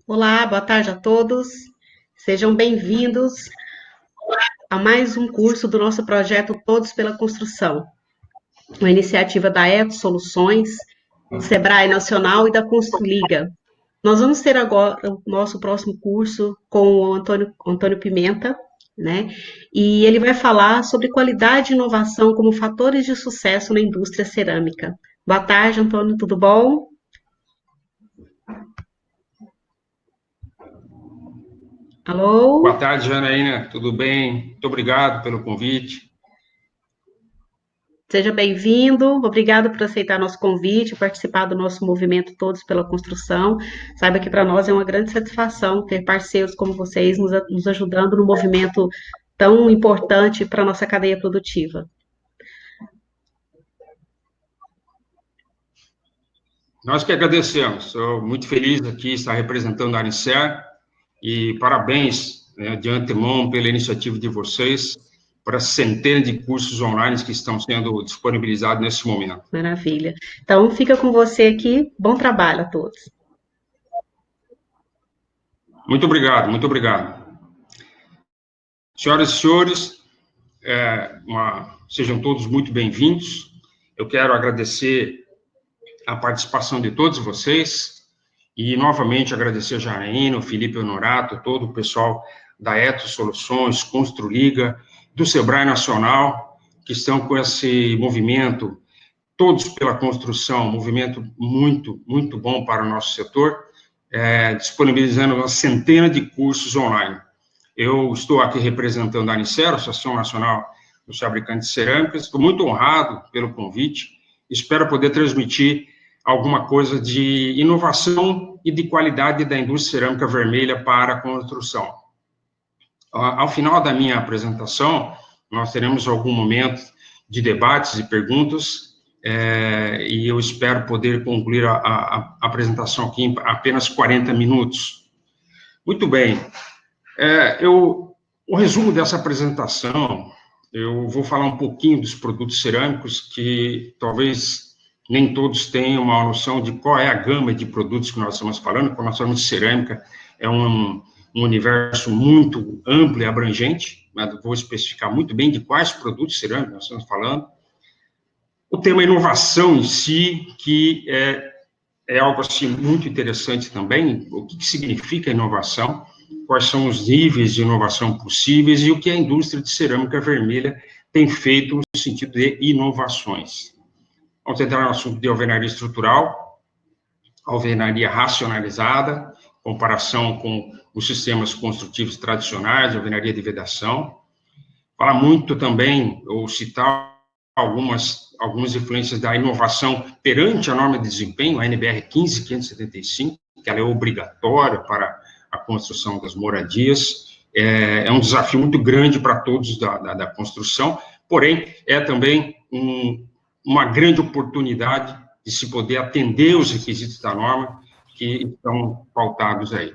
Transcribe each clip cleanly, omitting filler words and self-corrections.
Olá, boa tarde a todos. Sejam bem-vindos a mais um curso do nosso projeto Todos pela Construção, uma iniciativa da Etos Soluções, do Sebrae Nacional e da Construliga. Nós vamos ter agora o nosso próximo curso com o Antônio Pimenta, né? E ele vai falar sobre qualidade e inovação como fatores de sucesso na indústria cerâmica. Boa tarde, Antônio, tudo bom? Boa Alô? tarde, Janaína. Tudo bem? Muito obrigado pelo convite. Seja bem-vindo, obrigado por aceitar nosso convite, participar do nosso movimento Todos pela Construção. Saiba que para nós é uma grande satisfação ter parceiros como vocês nos ajudando no movimento tão importante para a nossa cadeia produtiva. Nós que agradecemos. Sou muito feliz aqui estar representando a Anicer e parabéns, de antemão pela iniciativa de vocês para centenas de cursos online que estão sendo disponibilizados nesse momento. Maravilha. Então, fica com você aqui. Bom trabalho a todos. Muito obrigado, muito obrigado. Senhoras e senhores, sejam todos muito bem-vindos. Eu quero agradecer a participação de todos vocês e, novamente, agradecer a Janaína, o Felipe Honorato, todo o pessoal da Etos Soluções, Construliga, do Sebrae Nacional, que estão com esse movimento, Todos pela Construção, um movimento muito, muito bom para o nosso setor, disponibilizando uma centena de cursos online. Eu estou aqui representando a Anicer, a Associação Nacional dos Fabricantes de Cerâmicas, estou muito honrado pelo convite, espero poder transmitir alguma coisa de inovação e de qualidade da indústria cerâmica vermelha para a construção. Ao final da minha apresentação, nós teremos algum momento de debates e perguntas, e eu espero poder concluir a apresentação aqui em apenas 40 minutos. Muito bem. O resumo dessa apresentação, eu vou falar um pouquinho dos produtos cerâmicos, que talvez nem todos tenham uma noção de qual é a gama de produtos que nós estamos falando. Quando nós falamos de cerâmica, é um universo muito amplo e abrangente, mas eu vou especificar muito bem de quais produtos cerâmicos nós estamos falando. O tema inovação em si, que é algo assim muito interessante também, o que significa inovação, quais são os níveis de inovação possíveis e o que a indústria de cerâmica vermelha tem feito no sentido de inovações. Vamos entrar no assunto de alvenaria estrutural, alvenaria racionalizada, comparação com os sistemas construtivos tradicionais, alvenaria de vedação. Falar muito também, ou citar algumas influências da inovação perante a norma de desempenho, a NBR 15575, que ela é obrigatória para a construção das moradias. É um desafio muito grande para todos da construção, porém, é também uma grande oportunidade de se poder atender os requisitos da norma que estão pautados aí.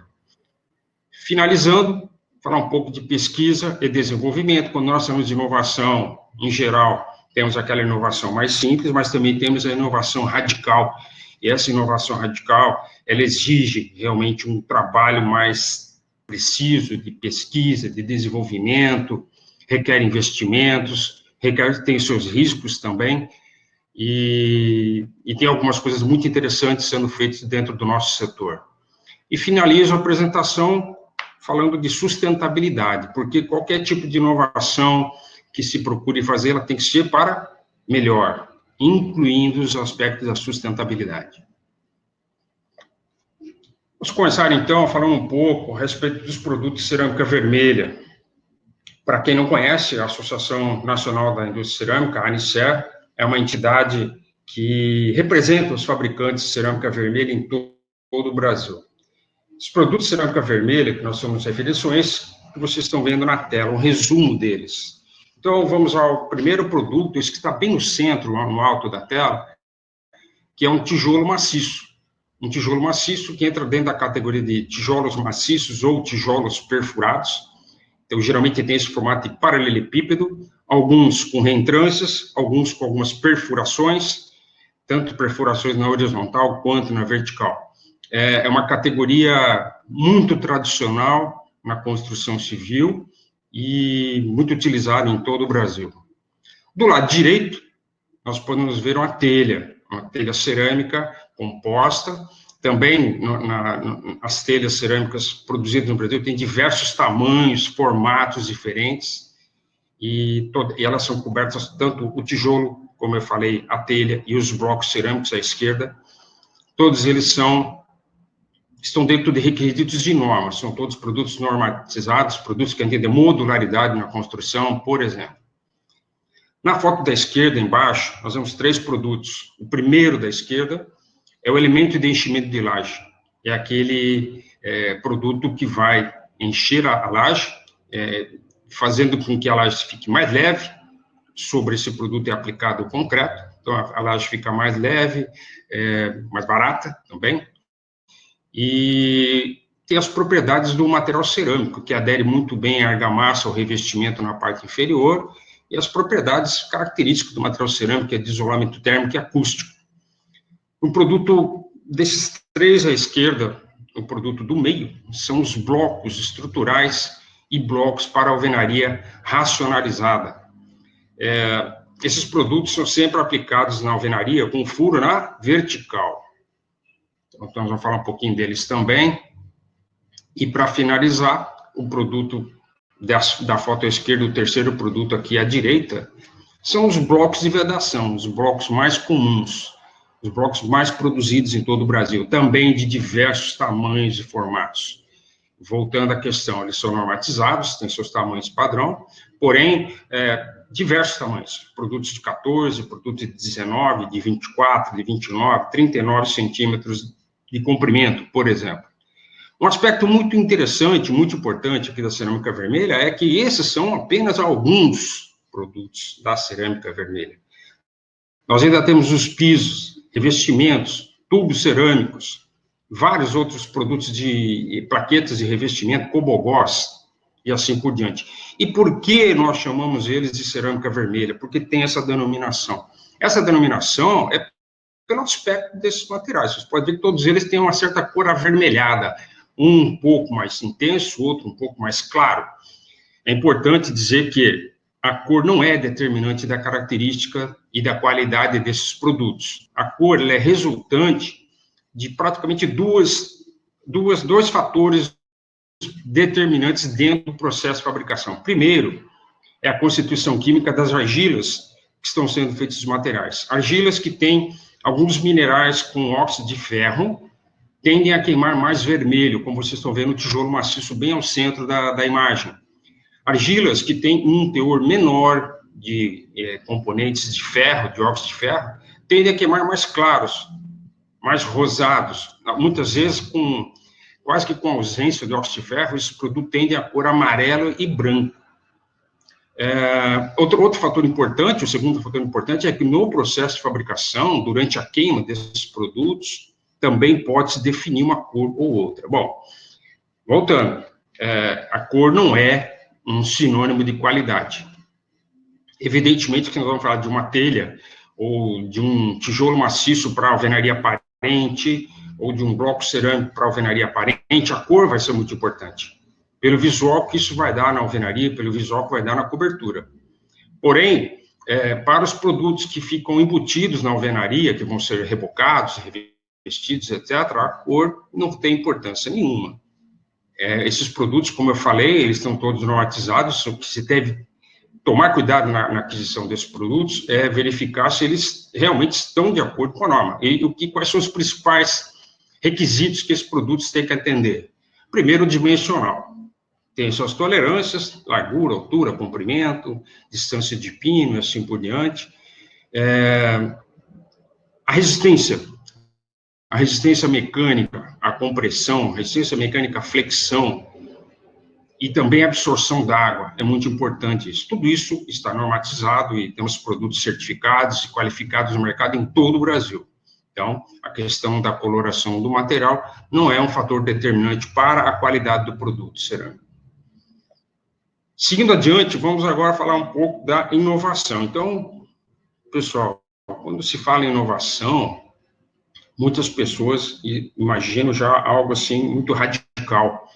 Finalizando, falar um pouco de pesquisa e desenvolvimento. Quando nós falamos de inovação, em geral, temos aquela inovação mais simples, mas também temos a inovação radical. E essa inovação radical, ela exige realmente um trabalho mais preciso de pesquisa, de desenvolvimento, requer investimentos, tem seus riscos também, e tem algumas coisas muito interessantes sendo feitas dentro do nosso setor. E finalizo a apresentação falando de sustentabilidade, porque qualquer tipo de inovação que se procure fazer, ela tem que ser para melhor, incluindo os aspectos da sustentabilidade. Vamos começar, então, falando um pouco a respeito dos produtos de cerâmica vermelha. Para quem não conhece, a Associação Nacional da Indústria Cerâmica, a Anicer, é uma entidade que representa os fabricantes de cerâmica vermelha em todo o Brasil. Os produtos de cerâmica vermelha que nós estamos referindo são esses que vocês estão vendo na tela, um resumo deles. Então, vamos ao primeiro produto, esse que está bem no centro, no alto da tela, que é um tijolo maciço. Um tijolo maciço que entra dentro da categoria de tijolos maciços ou tijolos perfurados. Então, geralmente tem esse formato de paralelepípedo, alguns com reentrâncias, alguns com algumas perfurações, tanto perfurações na horizontal quanto na vertical. É uma categoria muito tradicional na construção civil e muito utilizada em todo o Brasil. Do lado direito, nós podemos ver uma telha cerâmica composta. Também, as telhas cerâmicas produzidas no Brasil têm diversos tamanhos, formatos diferentes, e elas são cobertas, tanto o tijolo, como eu falei, a telha e os blocos cerâmicos à esquerda, todos eles estão dentro de requisitos de normas, são todos produtos normatizados, produtos que atendem modularidade na construção, por exemplo. Na foto da esquerda, embaixo, nós vemos 3 produtos. O primeiro da esquerda é o elemento de enchimento de laje. É aquele produto que vai encher a laje, fazendo com que a laje fique mais leve. Sobre esse produto é aplicado o concreto, então a laje fica mais leve, mais barata também. E tem as propriedades do material cerâmico, que adere muito bem à argamassa, ao revestimento na parte inferior, e as propriedades características do material cerâmico, que é de isolamento térmico e acústico. O produto desses 3 à esquerda, o produto do meio, são os blocos estruturais e blocos para alvenaria racionalizada. Esses produtos são sempre aplicados na alvenaria com furo na vertical. Então, nós vamos falar um pouquinho deles também. E, para finalizar, o produto da foto à esquerda, o terceiro produto aqui à direita, são os blocos de vedação, os blocos mais comuns, os blocos mais produzidos em todo o Brasil, também de diversos tamanhos e formatos. Voltando à questão, eles são normatizados, têm seus tamanhos padrão, porém, diversos tamanhos, produtos de 14, produtos de 19, de 24, de 29, 39 centímetros de comprimento, por exemplo. Um aspecto muito interessante, muito importante aqui da cerâmica vermelha é que esses são apenas alguns produtos da cerâmica vermelha. Nós ainda temos os pisos, revestimentos, tubos cerâmicos, vários outros produtos de plaquetas de revestimento, cobogós, e assim por diante. E por que nós chamamos eles de cerâmica vermelha? Porque tem essa denominação. Essa denominação é pelo aspecto desses materiais. Vocês podem ver que todos eles têm uma certa cor avermelhada, um pouco mais intenso, outro um pouco mais claro. É importante dizer que a cor não é determinante da característica e da qualidade desses produtos. A cor é resultante de praticamente dois fatores determinantes dentro do processo de fabricação. Primeiro, é a constituição química das argilas que estão sendo feitas os materiais. Argilas que têm alguns minerais com óxido de ferro, tendem a queimar mais vermelho, como vocês estão vendo o tijolo maciço bem ao centro da imagem. Argilas que têm um teor menor de componentes de ferro, de óxido de ferro, tendem a queimar mais claros, mais rosados, muitas vezes quase que com ausência de óxido de ferro, esses produtos tendem a cor amarelo e branco. Outro fator importante, o segundo fator importante, é que no processo de fabricação, durante a queima desses produtos, também pode-se definir uma cor ou outra. Bom, voltando, a cor não é um sinônimo de qualidade. Evidentemente que nós vamos falar de uma telha, ou de um tijolo maciço para alvenaria aparente, ou de um bloco cerâmico para alvenaria aparente, a cor vai ser muito importante. Pelo visual que isso vai dar na alvenaria, pelo visual que vai dar na cobertura. Porém, para os produtos que ficam embutidos na alvenaria, que vão ser rebocados, revestidos, etc., a cor não tem importância nenhuma. Esses produtos, como eu falei, eles estão todos normatizados, o que se deve tomar cuidado na aquisição desses produtos é verificar se eles realmente estão de acordo com a norma. E quais são os principais requisitos que esses produtos têm que atender? Primeiro, dimensional. Tem suas tolerâncias, largura, altura, comprimento, distância de pino e assim por diante. A resistência mecânica à compressão, resistência mecânica à flexão, e também a absorção d'água, é muito importante isso. Tudo isso está normatizado e temos produtos certificados e qualificados no mercado em todo o Brasil. Então, a questão da coloração do material não é um fator determinante para a qualidade do produto cerâmico. Seguindo adiante, vamos agora falar um pouco da inovação. Então, pessoal, quando se fala em inovação, muitas pessoas imaginam já algo assim muito radical.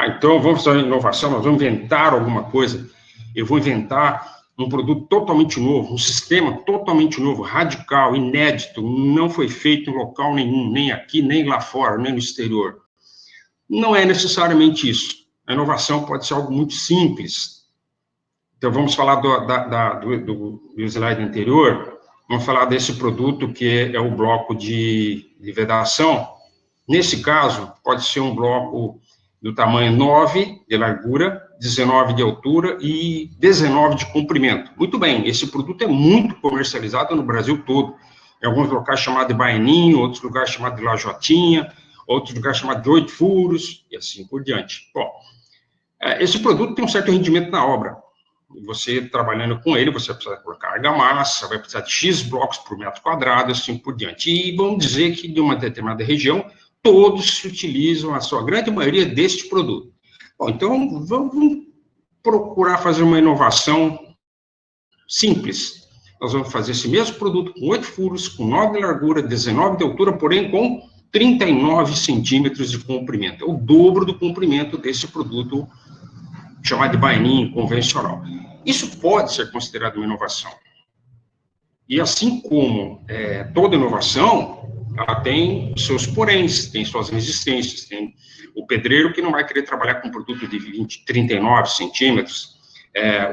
Então vamos fazer inovação, nós vamos inventar alguma coisa. Eu vou inventar um produto totalmente novo, um sistema totalmente novo, radical, inédito, não foi feito em local nenhum, nem aqui, nem lá fora, nem no exterior. Não é necessariamente isso. A inovação pode ser algo muito simples. Então, vamos falar do slide anterior, vamos falar desse produto que é o bloco de vedação. Nesse caso, pode ser um bloco do tamanho 9 de largura, 19 de altura e 19 de comprimento. Muito bem, esse produto é muito comercializado no Brasil todo. Em alguns locais chamado de baianinho, outros lugares chamado de lajotinha, outros lugares chamado de 8 furos, e assim por diante. Bom, esse produto tem um certo rendimento na obra. Você trabalhando com ele, você vai precisar colocar argamassa, vai precisar de X blocos por metro quadrado, assim por diante. E vamos dizer que de uma determinada região, todos se utilizam, a sua grande maioria, deste produto. Bom, então, vamos procurar fazer uma inovação simples. Nós vamos fazer esse mesmo produto com 8 furos, com 9 de largura, 19 de altura, porém com 39 centímetros de comprimento. É o dobro do comprimento desse produto chamado de baianinho convencional. Isso pode ser considerado uma inovação. E assim como toda inovação, ela tem seus poréns, tem suas resistências, tem o pedreiro que não vai querer trabalhar com um produto de 39 centímetros,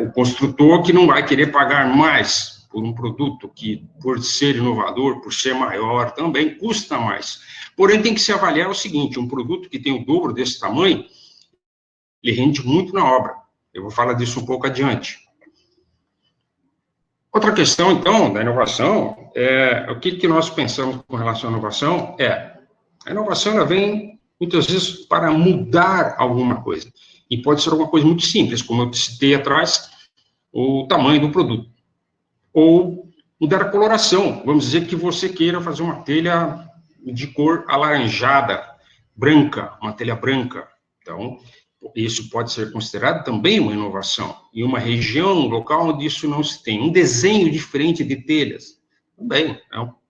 o construtor que não vai querer pagar mais por um produto que, por ser inovador, por ser maior, também custa mais. Porém, tem que se avaliar o seguinte, um produto que tem o dobro desse tamanho, ele rende muito na obra. Eu vou falar disso um pouco adiante. Outra questão, então, da inovação, o que nós pensamos com relação à inovação a inovação ela vem, muitas vezes, para mudar alguma coisa. E pode ser alguma coisa muito simples, como eu citei atrás, o tamanho do produto. Ou mudar a coloração. Vamos dizer que você queira fazer uma telha de cor alaranjada, branca, uma telha branca. Então, isso pode ser considerado também uma inovação. Em uma região, um local onde isso não se tem. Um desenho diferente de telhas, também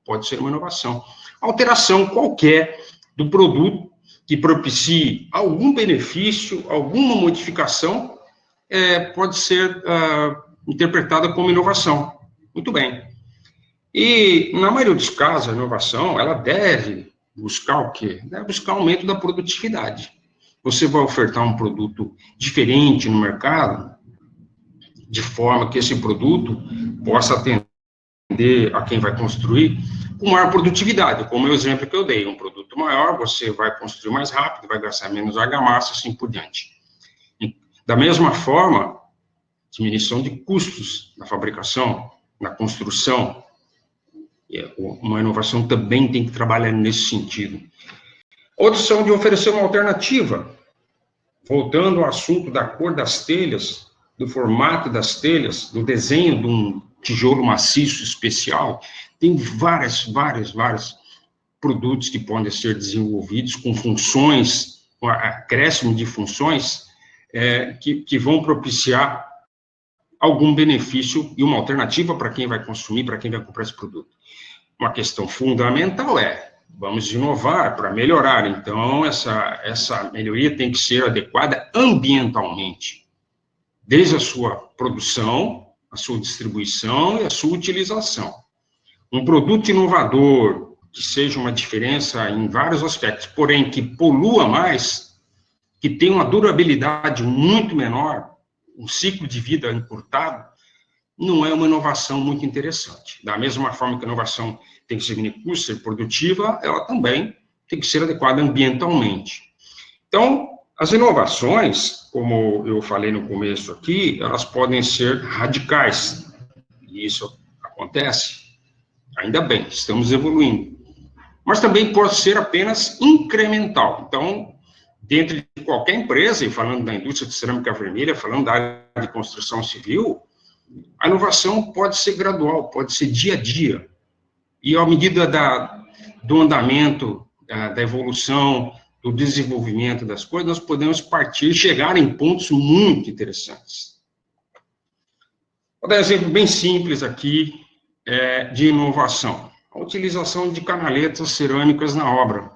pode ser uma inovação. Alteração qualquer do produto que propicie algum benefício, alguma modificação, pode ser interpretada como inovação. Muito bem. E, na maioria dos casos, a inovação, ela deve buscar o quê? Deve buscar aumento da produtividade. Você vai ofertar um produto diferente no mercado, de forma que esse produto possa atender a quem vai construir com maior produtividade, como o exemplo que eu dei. Um produto maior, você vai construir mais rápido, vai gastar menos argamassa, assim por diante. E, da mesma forma, diminuição de custos na fabricação, na construção. Uma inovação também tem que trabalhar nesse sentido. Outros são de oferecer uma alternativa. Voltando ao assunto da cor das telhas, do formato das telhas, do desenho de um tijolo maciço especial, tem vários produtos que podem ser desenvolvidos com funções, com acréscimo de funções, que vão propiciar algum benefício e uma alternativa para quem vai consumir, para quem vai comprar esse produto. Uma questão fundamental vamos inovar para melhorar. Então, essa melhoria tem que ser adequada ambientalmente, desde a sua produção, a sua distribuição e a sua utilização. Um produto inovador, que seja uma diferença em vários aspectos, porém que polua mais, que tenha uma durabilidade muito menor, um ciclo de vida encurtado, não é uma inovação muito interessante. Da mesma forma que a inovação tem que ser produtiva, ela também tem que ser adequada ambientalmente. Então, as inovações, como eu falei no começo aqui, elas podem ser radicais. E isso acontece. Ainda bem, estamos evoluindo. Mas também pode ser apenas incremental. Então, dentro de qualquer empresa, e falando da indústria de cerâmica vermelha, falando da área de construção civil, a inovação pode ser gradual, pode ser dia a dia. E à medida do andamento, da evolução, do desenvolvimento das coisas, nós podemos chegar em pontos muito interessantes. Vou dar um exemplo bem simples aqui, de inovação? A utilização de canaletas cerâmicas na obra.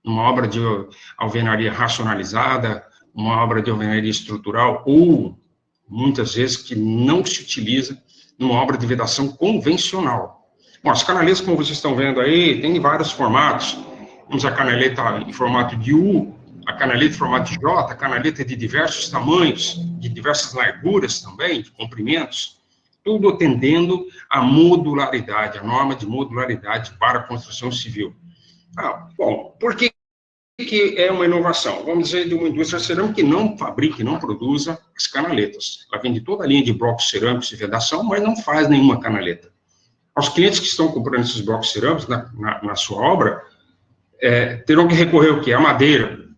Uma obra de alvenaria racionalizada, uma obra de alvenaria estrutural, ou, muitas vezes, que não se utiliza numa obra de vedação convencional. Bom, as canaletas, como vocês estão vendo aí, tem vários formatos. Temos a canaleta em formato de U, a canaleta em formato de J, a canaleta de diversos tamanhos, de diversas larguras também, de comprimentos, tudo atendendo à modularidade, a norma de modularidade para a construção civil. Bom, por que é uma inovação? Vamos dizer, de uma indústria cerâmica que não fabrica, não produza as canaletas. Ela vende toda a linha de blocos cerâmicos de vedação, mas não faz nenhuma canaleta. Aos clientes que estão comprando esses blocos cerâmicos na sua obra, terão que recorrer ao quê? A madeira.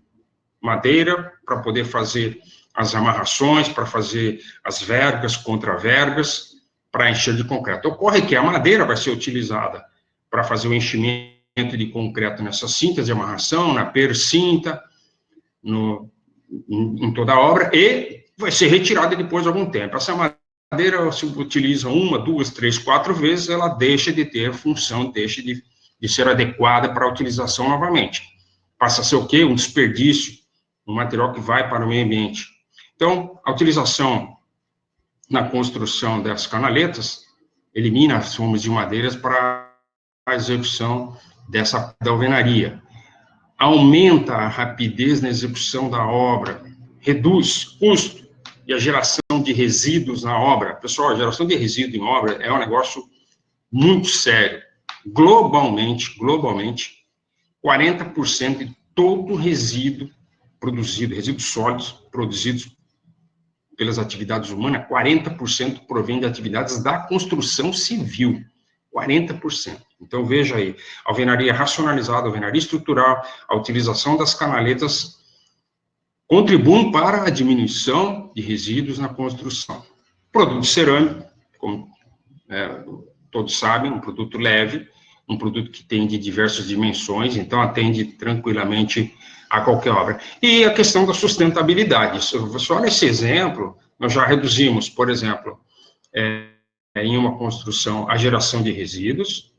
Madeira para poder fazer as amarrações, para fazer as vergas, contravergas, para encher de concreto. Ocorre que a madeira vai ser utilizada para fazer o enchimento de concreto nessa cinta de amarração, na percinta, em toda a obra, e vai ser retirada depois de algum tempo. Essa madeira se utiliza 1, 2, 3, 4 vezes, ela deixa de ter função, deixa de ser adequada para a utilização novamente. Passa a ser o quê? Um desperdício, um material que vai para o meio ambiente. Então, a utilização na construção dessas canaletas elimina as formas de madeiras para a execução da alvenaria. Aumenta a rapidez na execução da obra, reduz custo e a geração de resíduos na obra. Pessoal, a geração de resíduo em obra é um negócio muito sério. Globalmente, 40% de todo resíduo produzido, resíduos sólidos produzidos pelas atividades humanas, 40% provém de atividades da construção civil. 40%. Então, veja aí, alvenaria racionalizada, alvenaria estrutural, a utilização das canaletas contribuem para a diminuição de resíduos na construção. Produto cerâmico, como todos sabem, um produto leve, um produto que tem de diversas dimensões, então atende tranquilamente a qualquer obra. E a questão da sustentabilidade. Só nesse exemplo, nós já reduzimos, por exemplo, em uma construção, a geração de resíduos,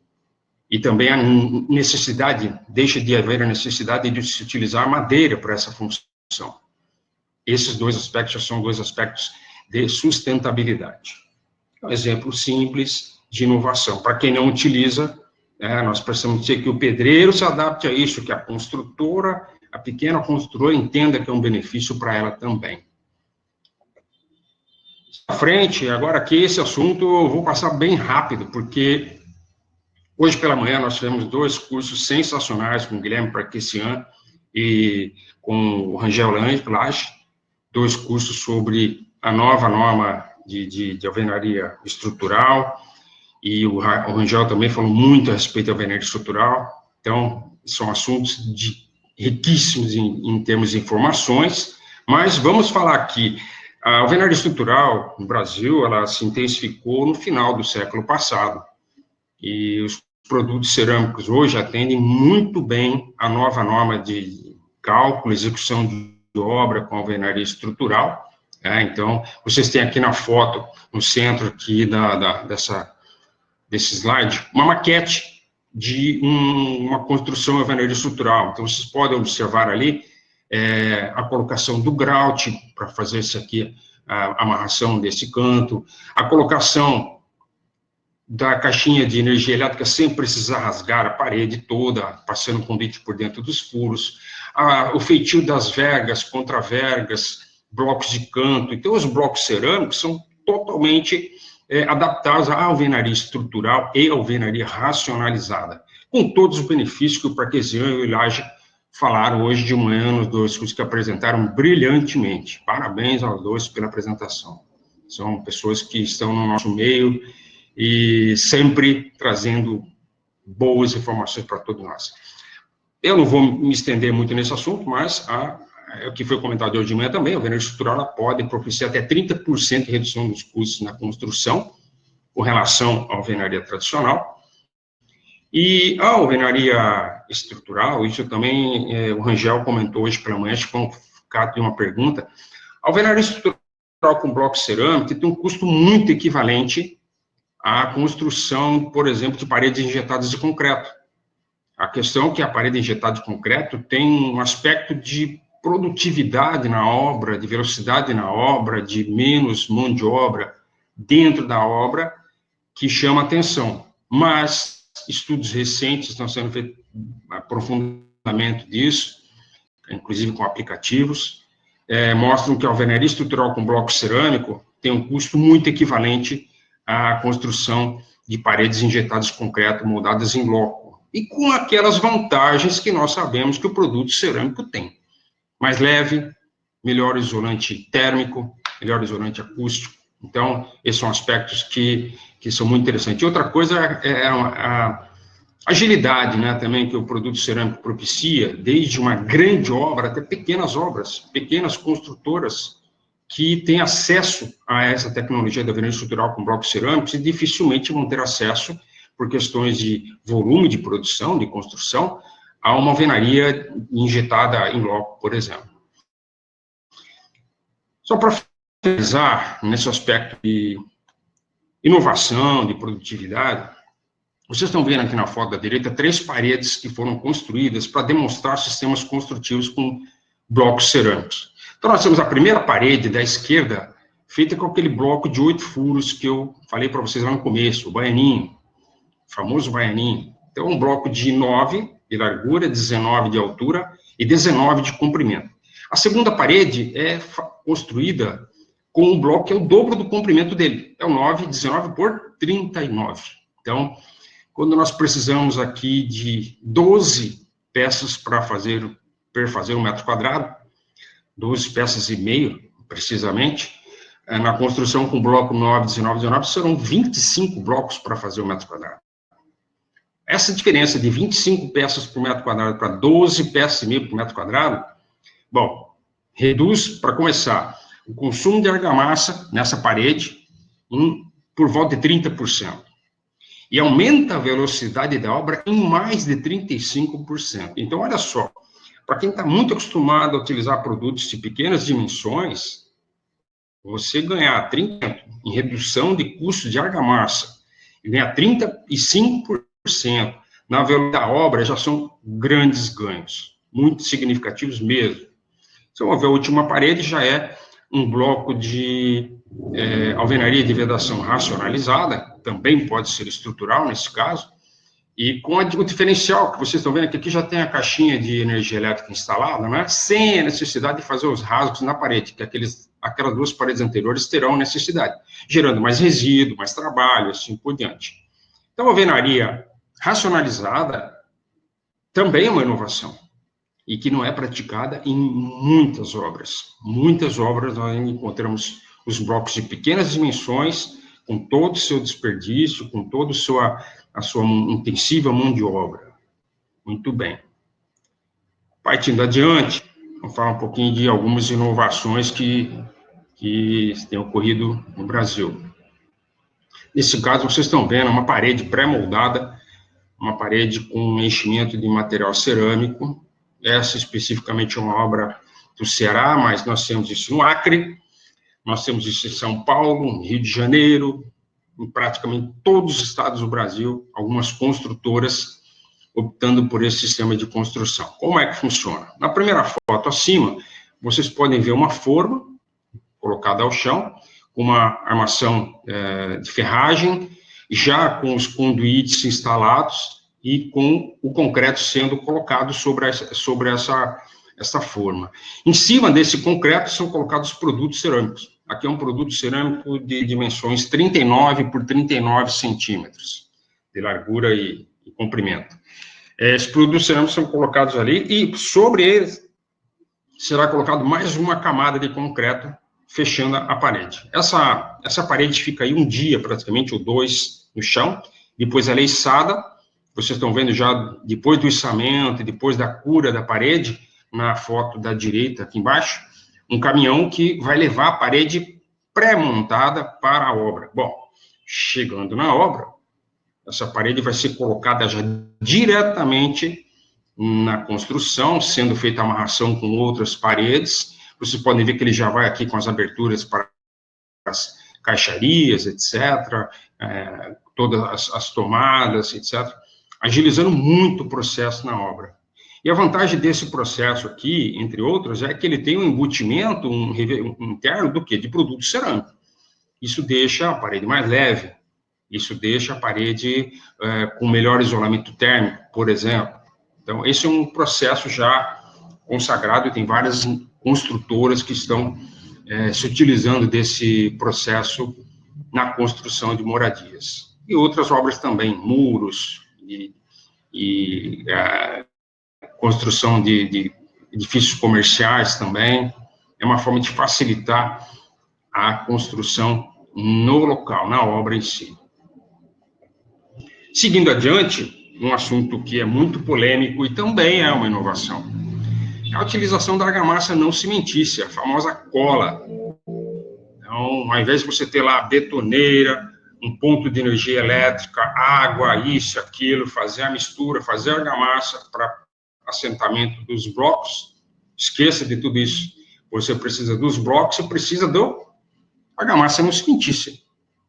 e também a necessidade, deixa de haver a necessidade de se utilizar madeira para essa função. Esses dois aspectos já são dois aspectos de sustentabilidade. Um exemplo simples de inovação. Para quem não utiliza, nós precisamos dizer que o pedreiro se adapte a isso, que a construtora, a pequena construtora, entenda que é um benefício para ela também. À frente, agora aqui, esse assunto eu vou passar bem rápido, porque hoje pela manhã nós tivemos 2 cursos sensacionais com o Guilherme Parquesian e com o Rangel Lage, 2 cursos sobre a nova norma de alvenaria estrutural, e o Rangel também falou muito a respeito da alvenaria estrutural. Então, são assuntos riquíssimos em termos de informações, mas vamos falar aqui. A alvenaria estrutural no Brasil, ela se intensificou no final do século passado, e os produtos cerâmicos hoje atendem muito bem a nova norma de cálculo, execução de obra com alvenaria estrutural. Então, vocês têm aqui na foto, no centro aqui desse slide, uma maquete de uma construção alvenaria estrutural. Então, vocês podem observar ali a colocação do grout para fazer isso aqui, a amarração desse canto, a colocação da caixinha de energia elétrica sem precisar rasgar a parede toda, passando conduíte por dentro dos furos, o feitio das vergas, contravergas, blocos de canto. Então, os blocos cerâmicos são totalmente adaptados à alvenaria estrutural e alvenaria racionalizada, com todos os benefícios que o Parquesian e o Lage falaram hoje de manhã nos 2 cursos que apresentaram brilhantemente. Parabéns aos 2 pela apresentação. São pessoas que estão no nosso meio e sempre trazendo boas informações para todos nós. Eu não vou me estender muito nesse assunto, mas o que foi comentado hoje de manhã também, a alvenaria estrutural ela pode propiciar até 30% de redução dos custos na construção, com relação à alvenaria tradicional. E a alvenaria estrutural, isso também o Rangel comentou hoje pela manhã, acho que foi um caso de uma pergunta. A alvenaria estrutural com bloco cerâmico tem um custo muito equivalente a construção, por exemplo, de paredes injetadas de concreto. A questão é que a parede injetada de concreto tem um aspecto de produtividade na obra, de velocidade na obra, de menos mão de obra dentro da obra, que chama atenção. Mas estudos recentes estão sendo feitos, aprofundamento disso, inclusive com aplicativos, mostram que a alvenaria estrutural com bloco cerâmico tem um custo muito equivalente à construção de paredes injetadas de concreto moldadas em loco, e com aquelas vantagens que nós sabemos que o produto cerâmico tem. Mais leve, melhor isolante térmico, melhor isolante acústico. Então, esses são aspectos que são muito interessantes. E outra coisa é a agilidade, né, também, que o produto cerâmico propicia, desde uma grande obra até pequenas obras, pequenas construtoras, que têm acesso a essa tecnologia da alvenaria estrutural com blocos cerâmicos e dificilmente vão ter acesso, por questões de volume de produção, de construção, a uma alvenaria injetada em loco, por exemplo. Só para finalizar, nesse aspecto de inovação, de produtividade, vocês estão vendo aqui na foto da direita 3 paredes que foram construídas para demonstrar sistemas construtivos com blocos cerâmicos. Então, nós temos a primeira parede da esquerda, feita com aquele bloco de 8 furos que eu falei para vocês lá no começo, o baianinho, o famoso baianinho. Então, um bloco de 9 de largura, 19 de altura e 19 de comprimento. A segunda parede é construída com um bloco que é o dobro do comprimento dele. É o 9, 19 por 39. Então, quando nós precisamos aqui de 12 peças para perfazer um metro quadrado, 12 peças e meio, precisamente, na construção com bloco 9, 19, 19, serão 25 blocos para fazer um metro quadrado. Essa diferença de 25 peças por metro quadrado para 12 peças e meio por metro quadrado, bom, reduz, para começar, o consumo de argamassa nessa parede por volta de 30%. E aumenta a velocidade da obra em mais de 35%. Então, olha só, para quem está muito acostumado a utilizar produtos de pequenas dimensões, você ganhar 30% em redução de custo de argamassa e ganhar 35% na velocidade da obra já são grandes ganhos, muito significativos mesmo. Se eu ver a última parede, já é um bloco de alvenaria de vedação racionalizada, também pode ser estrutural nesse caso, e com o diferencial que vocês estão vendo que aqui já tem a caixinha de energia elétrica instalada, né, sem a necessidade de fazer os rasgos na parede, que aquelas 2 paredes anteriores terão necessidade, gerando mais resíduo, mais trabalho, assim por diante. Então, a alvenaria racionalizada também é uma inovação, e que não é praticada em muitas obras. Muitas obras nós encontramos os blocos de pequenas dimensões, com todo o seu desperdício, com toda a sua intensiva mão de obra. Muito bem. Partindo adiante, vamos falar um pouquinho de algumas inovações que têm ocorrido no Brasil. Nesse caso, vocês estão vendo uma parede pré-moldada, uma parede com enchimento de material cerâmico. Essa especificamente é uma obra do Ceará, mas nós temos isso no Acre, nós temos isso em São Paulo, no Rio de Janeiro, em praticamente todos os estados do Brasil, algumas construtoras optando por esse sistema de construção. Como é que funciona? Na primeira foto acima, vocês podem ver uma forma colocada ao chão, com uma armação de ferragem, já com os conduítes instalados e com o concreto sendo colocado sobre essa forma. Em cima desse concreto são colocados produtos cerâmicos. Aqui é um produto cerâmico de dimensões 39 por 39 centímetros, de largura e comprimento. Esses produtos cerâmicos são colocados ali e sobre eles será colocado mais uma camada de concreto fechando a parede. Essa parede fica aí um dia, praticamente, ou 2 no chão, depois ela é içada. Vocês estão vendo já, depois do içamento e depois da cura da parede, na foto da direita aqui embaixo, um caminhão que vai levar a parede pré-montada para a obra. Bom, chegando na obra, essa parede vai ser colocada já diretamente na construção, sendo feita a amarração com outras paredes. Vocês podem ver que ele já vai aqui com as aberturas para caixarias, etc., todas as tomadas, etc., agilizando muito o processo na obra. E a vantagem desse processo aqui, entre outros, é que ele tem um embutimento interno do quê? De produto cerâmico. Isso deixa a parede mais leve, isso deixa a parede com melhor isolamento térmico, por exemplo. Então, esse é um processo já consagrado e tem várias construtoras que estão se utilizando desse processo na construção de moradias. E outras obras também, muros e construção de edifícios comerciais também. É uma forma de facilitar a construção no local, na obra em si. Seguindo adiante, um assunto que é muito polêmico e também é uma inovação, é a utilização da argamassa não cimentícia, a famosa cola. Então, ao invés de você ter lá a betoneira, um ponto de energia elétrica, água, isso, aquilo, fazer a mistura, fazer a argamassa para assentamento dos blocos, esqueça de tudo isso. Você precisa dos blocos, você precisa da argamassa não cimentícia.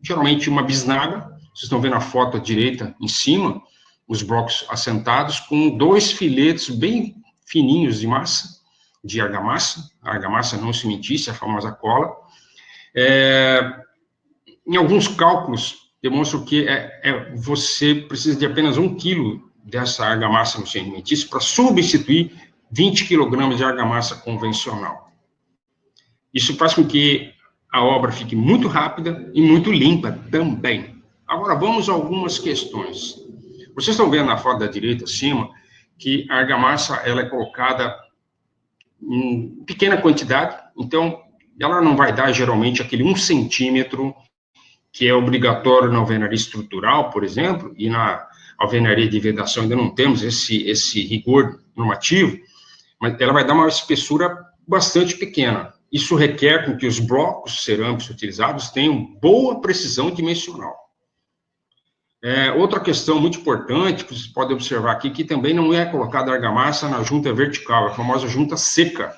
Geralmente uma bisnaga, vocês estão vendo a foto à direita em cima, os blocos assentados com 2 filetes bem fininhos de massa, de argamassa, a argamassa não cimentícia, a famosa cola. Em alguns cálculos, demonstram que você precisa de apenas 1 quilo dessa argamassa não cimentícia para substituir 20 quilogramas de argamassa convencional. Isso faz com que a obra fique muito rápida e muito limpa também. Agora, vamos a algumas questões. Vocês estão vendo na foto da direita, acima, que a argamassa ela é colocada em pequena quantidade, então ela não vai dar, geralmente, aquele 1 centímetro que é obrigatório na alvenaria estrutural, por exemplo, e na alvenaria de vedação ainda não temos esse rigor normativo, mas ela vai dar uma espessura bastante pequena. Isso requer com que os blocos cerâmicos utilizados tenham boa precisão dimensional. Outra questão muito importante, que vocês podem observar aqui, que também não é colocada argamassa na junta vertical, a famosa junta seca.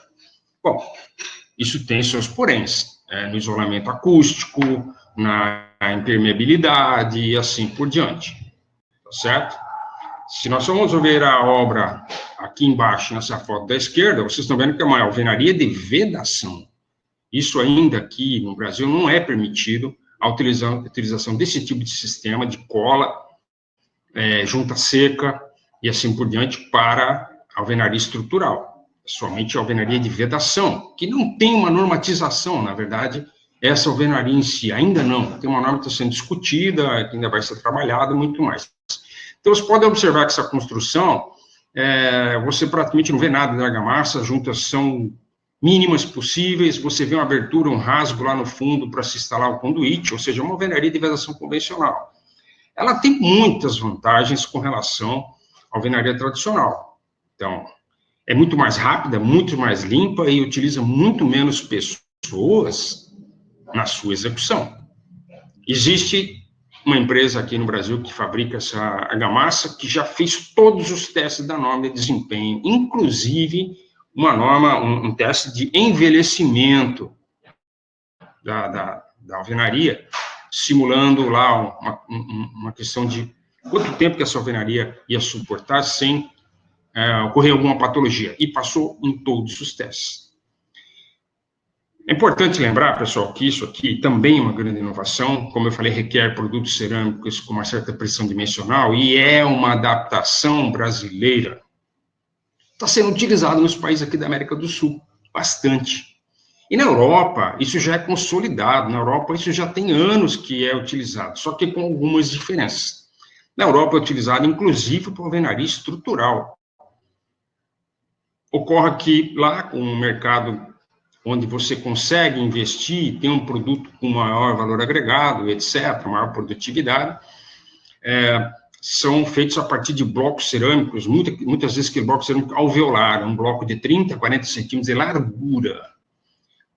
Bom, isso tem seus poréns, no isolamento acústico, na impermeabilidade e assim por diante, tá certo? Se nós formos ver a obra aqui embaixo, nessa foto da esquerda, vocês estão vendo que é uma alvenaria de vedação. Isso ainda aqui no Brasil não é permitido a utilização desse tipo de sistema de cola, junta seca e assim por diante para alvenaria estrutural. Somente a alvenaria de vedação, que não tem uma normatização, na verdade, essa alvenaria em si, ainda não. Tem uma norma que está sendo discutida, que ainda vai ser trabalhada, muito mais. Então, você pode observar que essa construção, você praticamente não vê nada de argamassa, as juntas são mínimas possíveis, você vê uma abertura, um rasgo lá no fundo para se instalar o conduíte, ou seja, uma alvenaria de vedação convencional. Ela tem muitas vantagens com relação à alvenaria tradicional. Então, é muito mais rápida, muito mais limpa e utiliza muito menos pessoas na sua execução. Existe uma empresa aqui no Brasil que fabrica essa argamassa que já fez todos os testes da norma de desempenho, inclusive uma norma, um teste de envelhecimento da alvenaria, simulando lá uma questão de quanto tempo que essa alvenaria ia suportar sem ocorrer alguma patologia, e passou em todos os testes. É importante lembrar, pessoal, que isso aqui também é uma grande inovação, como eu falei, requer produtos cerâmicos com uma certa precisão dimensional, e é uma adaptação brasileira. Está sendo utilizado nos países aqui da América do Sul, bastante. E na Europa, isso já é consolidado, na Europa isso já tem anos que é utilizado, só que com algumas diferenças. Na Europa é utilizado, inclusive, para alvenaria estrutural. Ocorre que lá, com um mercado onde você consegue investir, tem um produto com maior valor agregado, etc., maior produtividade, são feitos a partir de blocos cerâmicos, muitas vezes aquele bloco cerâmico alveolar, um bloco de 30, 40 centímetros de largura,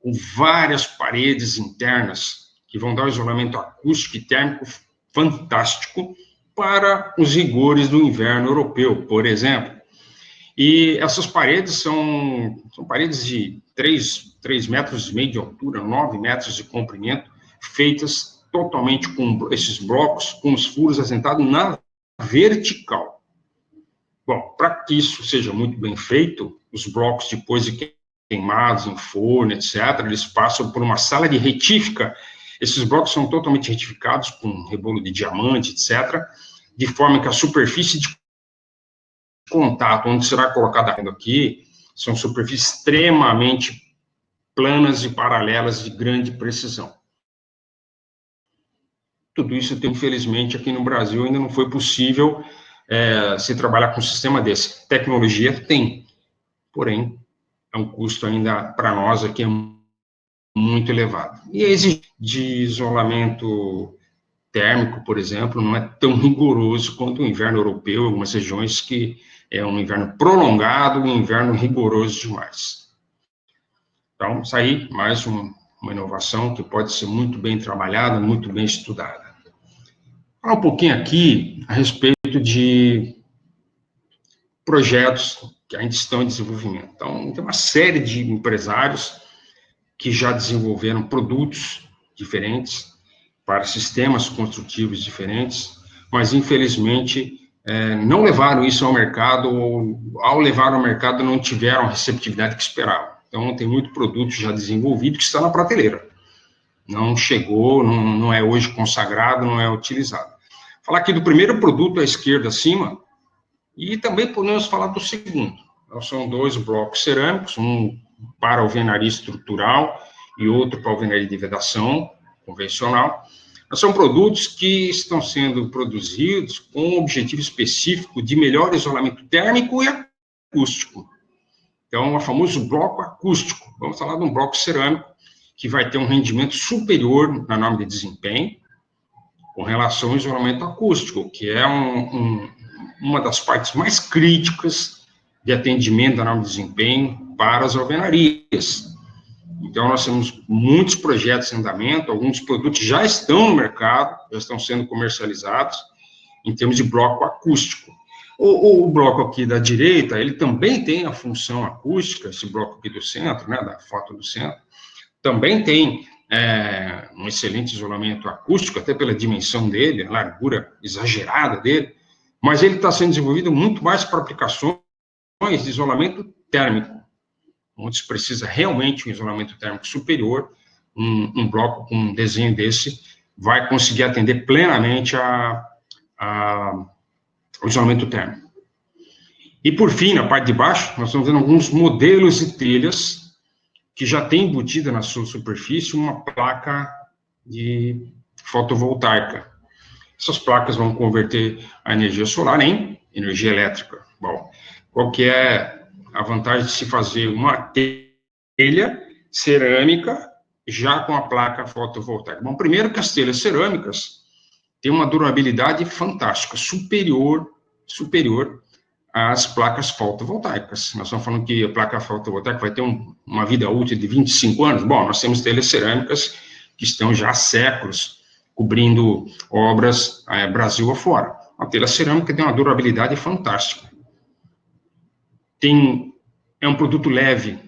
com várias paredes internas, que vão dar um isolamento acústico e térmico fantástico para os rigores do inverno europeu, por exemplo. E essas paredes são paredes de 3,5 metros de altura, 9 metros de comprimento, feitas totalmente com esses blocos, com os furos assentados na vertical. Bom, para que isso seja muito bem feito, os blocos, depois de queimados em forno, etc., eles passam por uma sala de retífica. Esses blocos são totalmente retificados com rebolo de diamante, etc., de forma que a superfície de contato, onde será colocada aqui, são superfícies extremamente planas e paralelas de grande precisão. Tudo isso, infelizmente, aqui no Brasil ainda não foi possível se trabalhar com um sistema desse. Tecnologia tem, porém, é um custo ainda para nós aqui muito elevado. E a exigência de isolamento térmico, por exemplo, não é tão rigoroso quanto o inverno europeu, em algumas regiões que é um inverno prolongado, um inverno rigoroso demais. Então, isso aí, mais uma inovação que pode ser muito bem trabalhada, muito bem estudada. Falar um pouquinho aqui a respeito de projetos que ainda estão em desenvolvimento. Então, tem uma série de empresários que já desenvolveram produtos diferentes para sistemas construtivos diferentes, mas, infelizmente, não levaram isso ao mercado, ou, ao levar ao mercado, não tiveram a receptividade que esperavam. Então, tem muito produto já desenvolvido que está na prateleira. Não chegou, não é hoje consagrado, não é utilizado. Falar aqui do primeiro produto à esquerda acima, e também podemos falar do segundo. Então, são dois blocos cerâmicos, um para alvenaria estrutural e outro para alvenaria de vedação convencional. São produtos que estão sendo produzidos com um objetivo específico de melhor isolamento térmico e acústico. Então, o famoso bloco acústico. Vamos falar de um bloco cerâmico que vai ter um rendimento superior na norma de desempenho com relação ao isolamento acústico, que é uma das partes mais críticas de atendimento da norma de desempenho para as alvenarias. Então, nós temos muitos projetos em andamento, alguns produtos já estão no mercado, já estão sendo comercializados, em termos de bloco acústico. O bloco aqui da direita, ele também tem a função acústica, esse bloco aqui do centro, né, da foto do centro, também tem um excelente isolamento acústico, até pela dimensão dele, a largura exagerada dele, mas ele está sendo desenvolvido muito mais para aplicações de isolamento térmico, onde se precisa realmente um isolamento térmico superior. Um bloco com um desenho desse vai conseguir atender plenamente ao isolamento térmico. E, por fim, na parte de baixo, nós estamos vendo alguns modelos de telhas que já tem embutida na sua superfície uma placa de fotovoltaica. Essas placas vão converter a energia solar em energia elétrica. Bom, qual que é a vantagem de se fazer uma telha cerâmica já com a placa fotovoltaica? Bom, primeiro que as telhas cerâmicas têm uma durabilidade fantástica, superior às placas fotovoltaicas. Nós estamos falando que a placa fotovoltaica vai ter uma vida útil de 25 anos. Bom, nós temos telhas cerâmicas que estão já há séculos cobrindo obras Brasil afora. A telha cerâmica tem uma durabilidade fantástica. É um produto leve,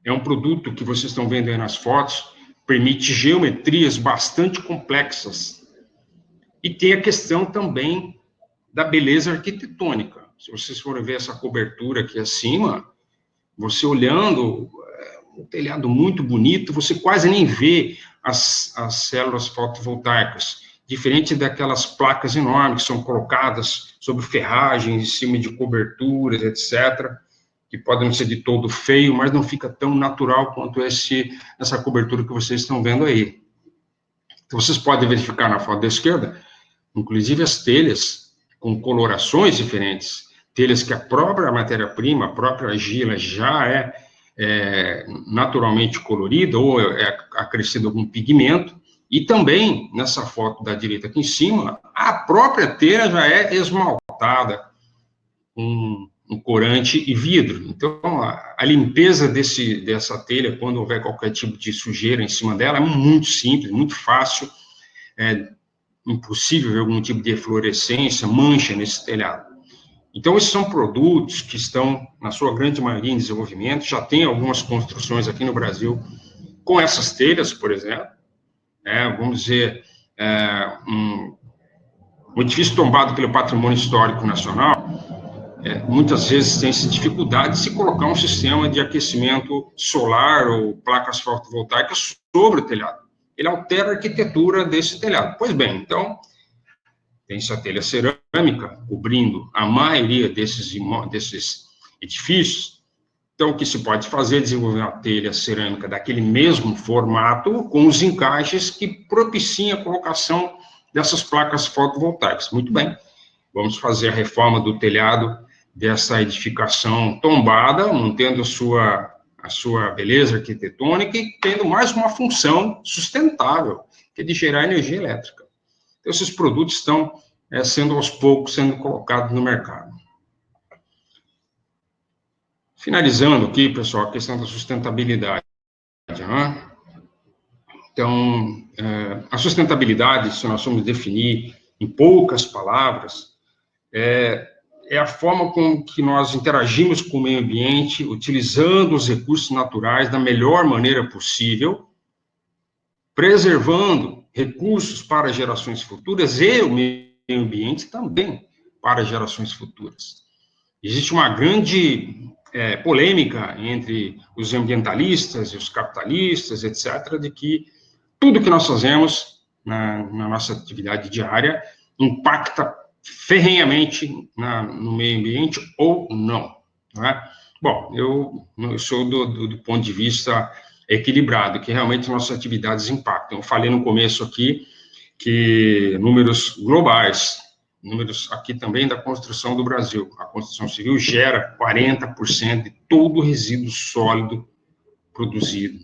é um produto que vocês estão vendo aí nas fotos, permite geometrias bastante complexas. E tem a questão também da beleza arquitetônica. Se vocês forem ver essa cobertura aqui acima, você olhando, um telhado muito bonito, você quase nem vê as células fotovoltaicas, diferente daquelas placas enormes que são colocadas sobre ferragens, em cima de coberturas, etc., que podem ser de todo feio, mas não fica tão natural quanto essa cobertura que vocês estão vendo aí. Então, vocês podem verificar na foto da esquerda, inclusive as telhas com colorações diferentes, telhas que a própria matéria-prima, a própria argila já é naturalmente colorida ou é acrescido algum pigmento, e também, nessa foto da direita aqui em cima, a própria telha já é esmaltada com um corante e vidro. Então, a limpeza dessa telha, quando houver qualquer tipo de sujeira em cima dela, é muito simples, muito fácil, é impossível ver algum tipo de eflorescência, mancha nesse telhado. Então, esses são produtos que estão, na sua grande maioria, em desenvolvimento, já tem algumas construções aqui no Brasil com essas telhas, por exemplo, vamos dizer, um edifício tombado pelo patrimônio histórico nacional, muitas vezes tem-se dificuldade de se colocar um sistema de aquecimento solar ou placas fotovoltaicas sobre o telhado. Ele altera a arquitetura desse telhado. Pois bem, então, tem-se a telha cerâmica cobrindo a maioria desses edifícios. Então, o que se pode fazer é desenvolver uma telha cerâmica daquele mesmo formato, com os encaixes que propiciam a colocação dessas placas fotovoltaicas. Muito bem, vamos fazer a reforma do telhado dessa edificação tombada, mantendo a sua beleza arquitetônica e tendo mais uma função sustentável, que é de gerar energia elétrica. Então, esses produtos estão sendo, aos poucos, sendo colocados no mercado. Finalizando aqui, pessoal, a questão da sustentabilidade. Né? Então, a sustentabilidade, se nós formos definir em poucas palavras, é a forma com que nós interagimos com o meio ambiente, utilizando os recursos naturais da melhor maneira possível, preservando recursos para gerações futuras e o meio ambiente também para gerações futuras. Existe uma grande polêmica entre os ambientalistas e os capitalistas, etc., de que tudo que nós fazemos na nossa atividade diária impacta ferrenhamente no meio ambiente ou não. Não é? Bom, eu sou do ponto de vista equilibrado, que realmente nossas atividades impactam. Eu falei no começo aqui que números globais, números aqui também da construção do Brasil, a construção civil gera 40% de todo o resíduo sólido produzido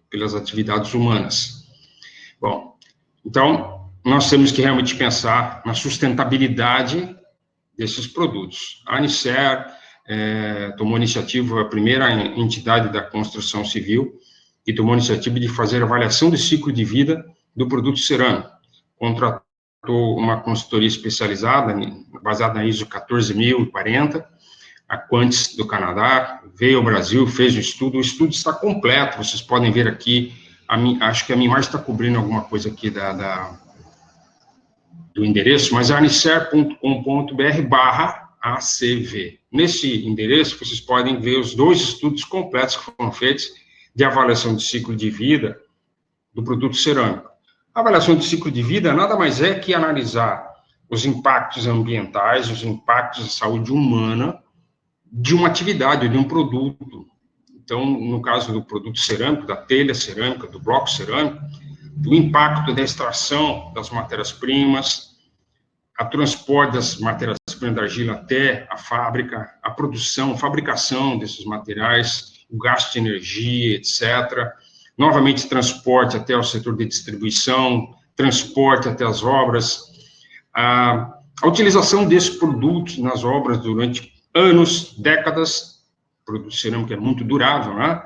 pelas atividades humanas. Bom, então, nós temos que realmente pensar na sustentabilidade desses produtos. A Anicer tomou iniciativa, a primeira entidade da construção civil, que tomou iniciativa de fazer avaliação do ciclo de vida do produto cerâmico. Contratou uma consultoria especializada, baseada na ISO 14040, a Quantis do Canadá, veio ao Brasil, fez o estudo está completo, vocês podem ver aqui, acho que a minha imagem está cobrindo alguma coisa aqui do endereço, mas é anicer.com.br/ACV. Nesse endereço, vocês podem ver os 2 estudos completos que foram feitos de avaliação de ciclo de vida do produto cerâmico. A avaliação de ciclo de vida nada mais é que analisar os impactos ambientais, os impactos da saúde humana de uma atividade, de um produto. Então, no caso do produto cerâmico, da telha cerâmica, do bloco cerâmico, o impacto da extração das matérias-primas, a transporte das matérias-primas da argila até a fábrica, a produção, fabricação desses materiais, o gasto de energia, etc. Novamente, transporte até o setor de distribuição, transporte até as obras, a utilização desses produtos nas obras durante anos, décadas, o produto cerâmico é muito durável, né?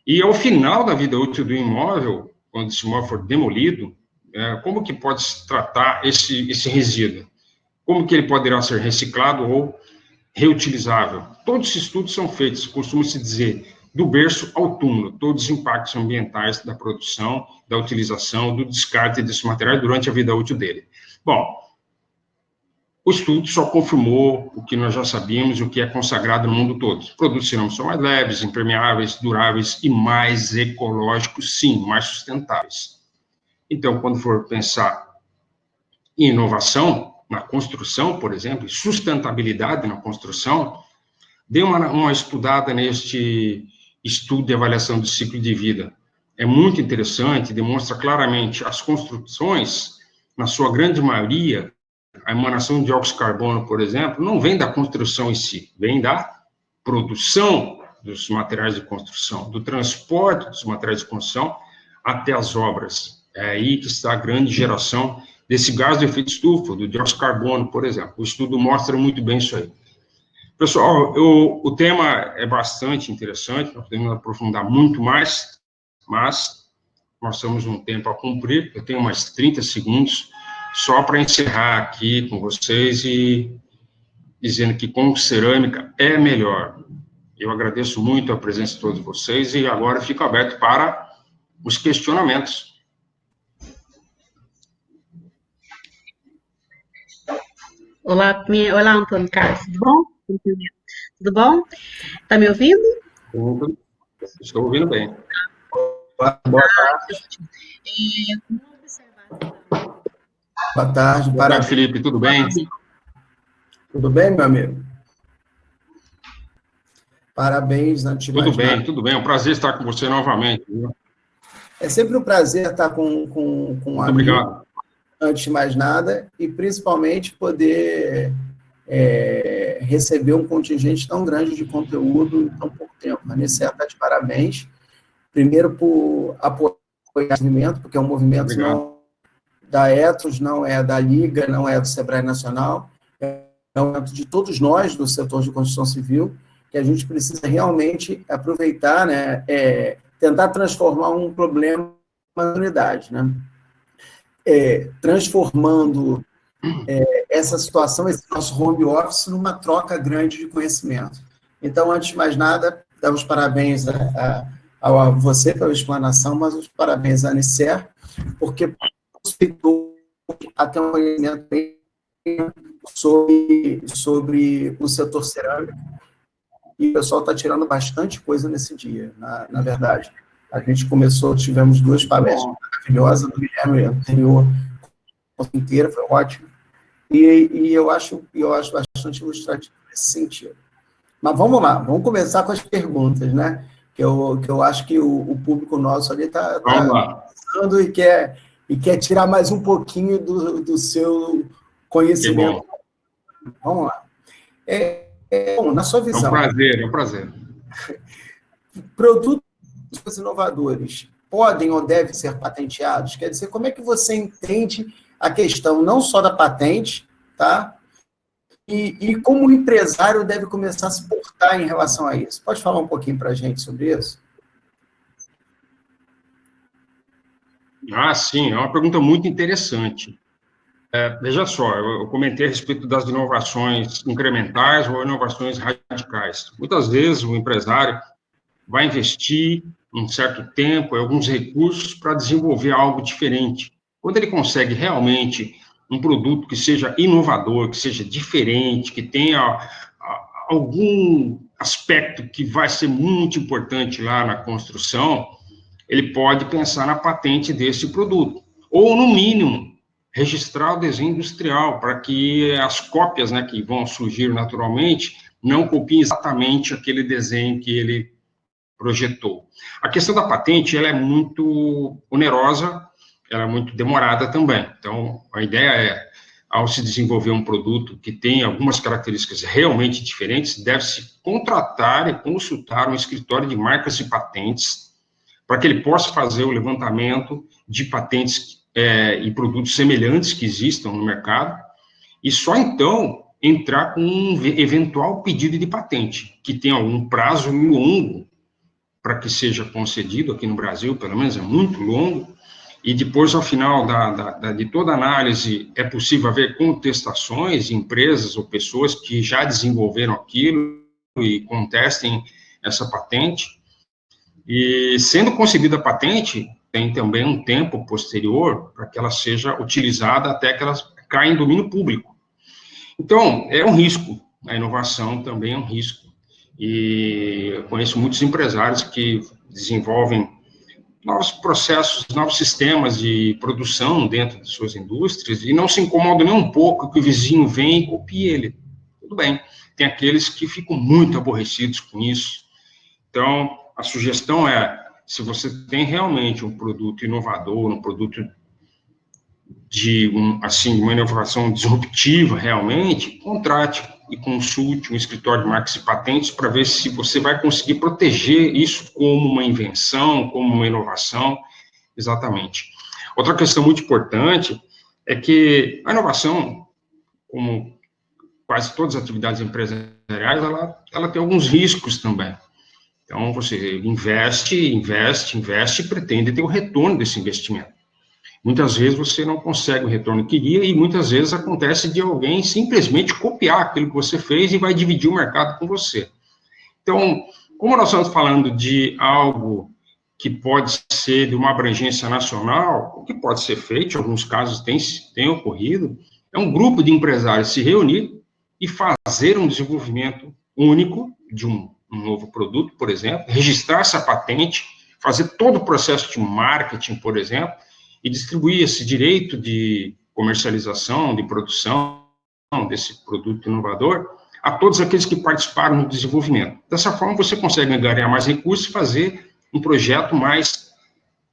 E ao final da vida útil do imóvel, quando esse imóvel for demolido, como que pode se tratar esse resíduo? Como que ele poderá ser reciclado ou reutilizável? Todos esses estudos são feitos, costuma-se dizer, do berço ao túmulo, todos os impactos ambientais da produção, da utilização, do descarte desse material durante a vida útil dele. Bom, o estudo só confirmou o que nós já sabíamos e o que é consagrado no mundo todo. Os produtos cerâmicos são mais leves, impermeáveis, duráveis e mais ecológicos, sim, mais sustentáveis. Então, quando for pensar em inovação na construção, por exemplo, sustentabilidade na construção, dê uma estudada neste estudo de avaliação do ciclo de vida. É muito interessante, demonstra claramente as construções, na sua grande maioria, a emanação de dióxido de carbono, por exemplo, não vem da construção em si, vem da produção dos materiais de construção, do transporte dos materiais de construção até as obras. É aí que está a grande geração desse gás de efeito estufa, do dióxido de carbono, por exemplo. O estudo mostra muito bem isso aí. Pessoal, o tema é bastante interessante, nós podemos aprofundar muito mais, mas nós temos um tempo a cumprir, eu tenho mais 30 segundos, só para encerrar aqui com vocês e dizendo que com cerâmica é melhor. Eu agradeço muito a presença de todos vocês e agora fico aberto para os questionamentos. Olá, olá, Antônio Carlos, tudo bom? Tudo bom? Tá me ouvindo? Estou ouvindo bem. Boa tarde. Uma observação. Boa tarde, Boa tarde, parabéns. Felipe, tudo bem? Tudo bem, meu amigo? Parabéns, antes de mais nada. Tudo bem. É um prazer estar com você novamente. Viu? É sempre um prazer estar com um Muito amigo, obrigado. antes de mais nada, e principalmente poder receber um contingente tão grande de conteúdo em tão pouco tempo. A Anicer está de parabéns, primeiro por apoiar o movimento, porque é um movimento Obrigado. não da Ethos, não é da Liga, não é do Sebrae Nacional, é um movimento de todos nós do setor de construção civil, que a gente precisa realmente aproveitar, né, tentar transformar um problema em uma unidade, né? Transformando essa situação, esse nosso home office, numa troca grande de conhecimento. Então, antes de mais nada, dar os parabéns a você pela explanação, mas os parabéns à Anicer, porque possibilitou até um conhecimento sobre o setor cerâmico, e o pessoal está tirando bastante coisa nesse dia, na verdade. A gente começou, tivemos 2 palestras maravilhosas, do Guilherme anterior, inteira, foi ótimo, e eu acho bastante ilustrativo nesse sentido. Mas vamos lá, vamos começar com as perguntas, né? Que eu acho que o público nosso ali está pensando e quer tirar mais um pouquinho do seu conhecimento. Vamos lá. Bom, na sua visão... É um prazer. Produtos inovadores podem ou devem ser patenteados? Quer dizer, como é que você entende a questão não só da patente, tá? E como o empresário deve começar a se portar em relação a isso? Pode falar um pouquinho para a gente sobre isso? Sim, é uma pergunta muito interessante. Veja só, eu comentei a respeito das inovações incrementais ou inovações radicais. Muitas vezes o empresário vai investir um certo tempo, alguns recursos para desenvolver algo diferente. Quando ele consegue realmente um produto que seja inovador, que seja diferente, que tenha algum aspecto que vai ser muito importante lá na construção, ele pode pensar na patente desse produto. Ou, no mínimo, registrar o desenho industrial, para que as cópias, né, que vão surgir naturalmente não copiem exatamente aquele desenho que ele projetou. A questão da patente, ela é muito onerosa, ela é muito demorada também. Então, a ideia é, ao se desenvolver um produto que tem algumas características realmente diferentes, deve-se contratar e consultar um escritório de marcas e patentes para que ele possa fazer o levantamento de patentes e produtos semelhantes que existam no mercado, e só então entrar com um eventual pedido de patente, que tem algum prazo longo para que seja concedido aqui no Brasil, pelo menos é muito longo, e depois, ao final de toda análise, é possível haver contestações de empresas ou pessoas que já desenvolveram aquilo e contestem essa patente. E, sendo concedida a patente, tem também um tempo posterior para que ela seja utilizada até que ela caia em domínio público. Então, é um risco, a inovação também é um risco. E eu conheço muitos empresários que desenvolvem novos processos, novos sistemas de produção dentro de suas indústrias e não se incomodam nem um pouco que o vizinho vem e copie ele. Tudo bem. Tem aqueles que ficam muito aborrecidos com isso. Então, a sugestão é, se você tem realmente um produto inovador, um produto de uma inovação disruptiva realmente, contrate e consulte um escritório de marcas e patentes para ver se você vai conseguir proteger isso como uma invenção, como uma inovação, exatamente. Outra questão muito importante é que a inovação, como quase todas as atividades empresariais, ela tem alguns riscos também. Então, você investe e pretende ter o retorno desse investimento. Muitas vezes você não consegue o retorno que queria e muitas vezes acontece de alguém simplesmente copiar aquilo que você fez e vai dividir o mercado com você. Então, como nós estamos falando de algo que pode ser de uma abrangência nacional, o que pode ser feito, em alguns casos tem ocorrido, É um grupo de empresários se reunir e fazer um desenvolvimento único de um novo produto, por exemplo, registrar essa patente, fazer todo o processo de marketing, por exemplo, e distribuir esse direito de comercialização, de produção desse produto inovador a todos aqueles que participaram no desenvolvimento. Dessa forma, você consegue ganhar mais recursos e fazer um projeto mais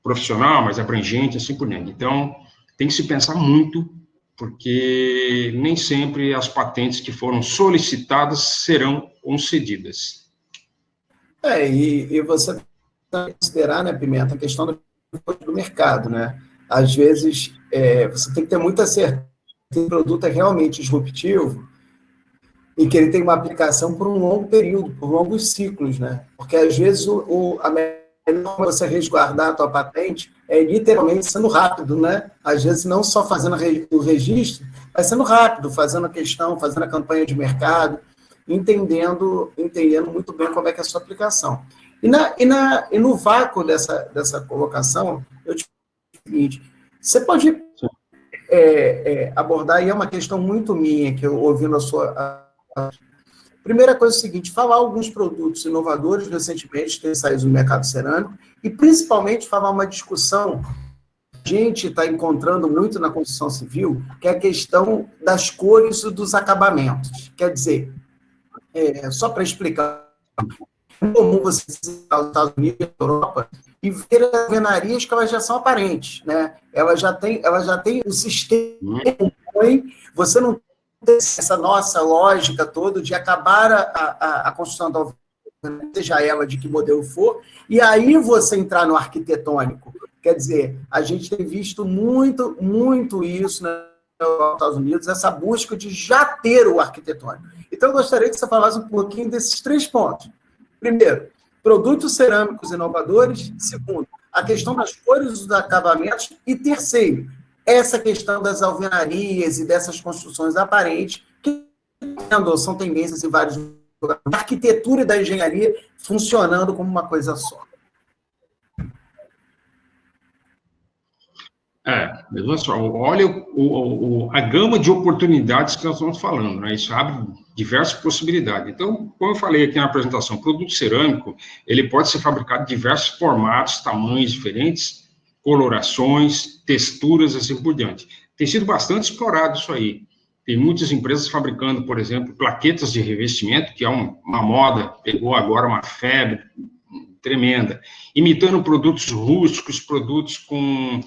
profissional, mais abrangente, assim por diante. Então, tem que se pensar muito, porque nem sempre as patentes que foram solicitadas serão concedidas. E você tem que considerar, né, Pimenta, a questão do mercado, né? Às vezes, você tem que ter muita certeza que o produto é realmente disruptivo e que ele tem uma aplicação por um longo período, por longos ciclos, né? Porque, às vezes, a melhor você resguardar a tua patente é literalmente sendo rápido, né? Às vezes, não só fazendo o registro, mas sendo rápido, fazendo a questão, fazendo a campanha de mercado, entendendo muito bem como é que é a sua aplicação. E no vácuo dessa colocação, eu te digo o seguinte, você pode abordar, e é uma questão muito minha, que eu ouvindo a sua... Primeira coisa é o seguinte, falar alguns produtos inovadores recentemente que têm saído no mercado cerâmico, e principalmente falar uma discussão que a gente está encontrando muito na construção civil, que é a questão das cores e dos acabamentos. Quer dizer, só para explicar, é comum você visitar os Estados Unidos e a Europa e ver alvenarias que elas já são aparentes, né? Ela já tem o sistema que compõe, você não tem essa nossa lógica toda de acabar a construção da alvenaria, seja ela de que modelo for, e aí você entrar no arquitetônico. Quer dizer, a gente tem visto muito, muito isso nos Estados Unidos, essa busca de já ter o arquitetônico. Então, eu gostaria que você falasse um pouquinho desses 3 pontos. Primeiro, produtos cerâmicos inovadores. Segundo, a questão das cores e dos acabamentos. E terceiro, essa questão das alvenarias e dessas construções aparentes, que são tendências em vários lugares, da arquitetura e da engenharia funcionando como uma coisa só. Olha só, olha a gama de oportunidades que nós estamos falando, né? Isso abre diversas possibilidades. Então, como eu falei aqui na apresentação, o produto cerâmico, ele pode ser fabricado de diversos formatos, tamanhos diferentes, colorações, texturas, assim por diante. Tem sido bastante explorado isso aí. Tem muitas empresas fabricando, por exemplo, plaquetas de revestimento, que é uma moda, pegou agora uma febre tremenda, imitando produtos rústicos, produtos com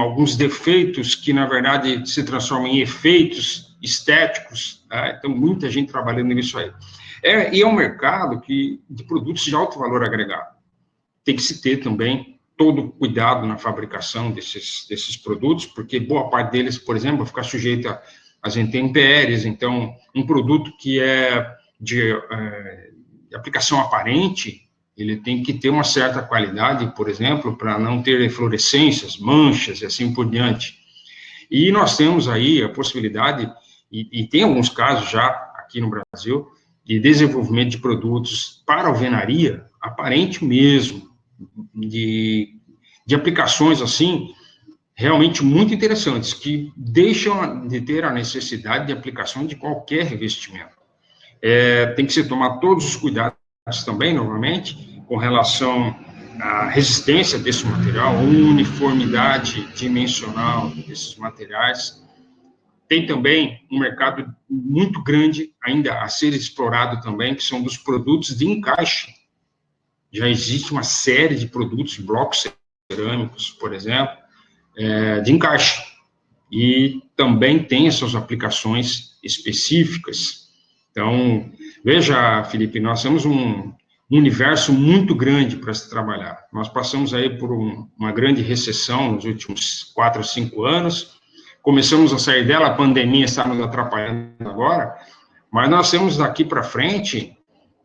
alguns defeitos que, na verdade, se transformam em efeitos estéticos, tá? Então, muita gente trabalhando nisso aí. E é um mercado de produtos de alto valor agregado. Tem que se ter também todo o cuidado na fabricação desses produtos, porque boa parte deles, por exemplo, vai ficar sujeita às intempéries. Então, um produto que é de aplicação aparente, ele tem que ter uma certa qualidade, por exemplo, para não ter eflorescências, manchas e assim por diante. E nós temos aí a possibilidade, e tem alguns casos já aqui no Brasil, de desenvolvimento de produtos para alvenaria, aparente mesmo, de aplicações assim, realmente muito interessantes, que deixam de ter a necessidade de aplicação de qualquer revestimento. Tem que se tomar todos os cuidados também, novamente, com relação à resistência desse material, uniformidade dimensional desses materiais. Tem também um mercado muito grande ainda a ser explorado também, que são dos produtos de encaixe. Já existe uma série de produtos, blocos cerâmicos, por exemplo, de encaixe. E também tem essas aplicações específicas. Então, veja, Felipe, nós temos um universo muito grande para se trabalhar. Nós passamos aí por uma grande recessão nos últimos 4 ou 5 anos, começamos a sair dela, a pandemia está nos atrapalhando agora, mas nós temos daqui para frente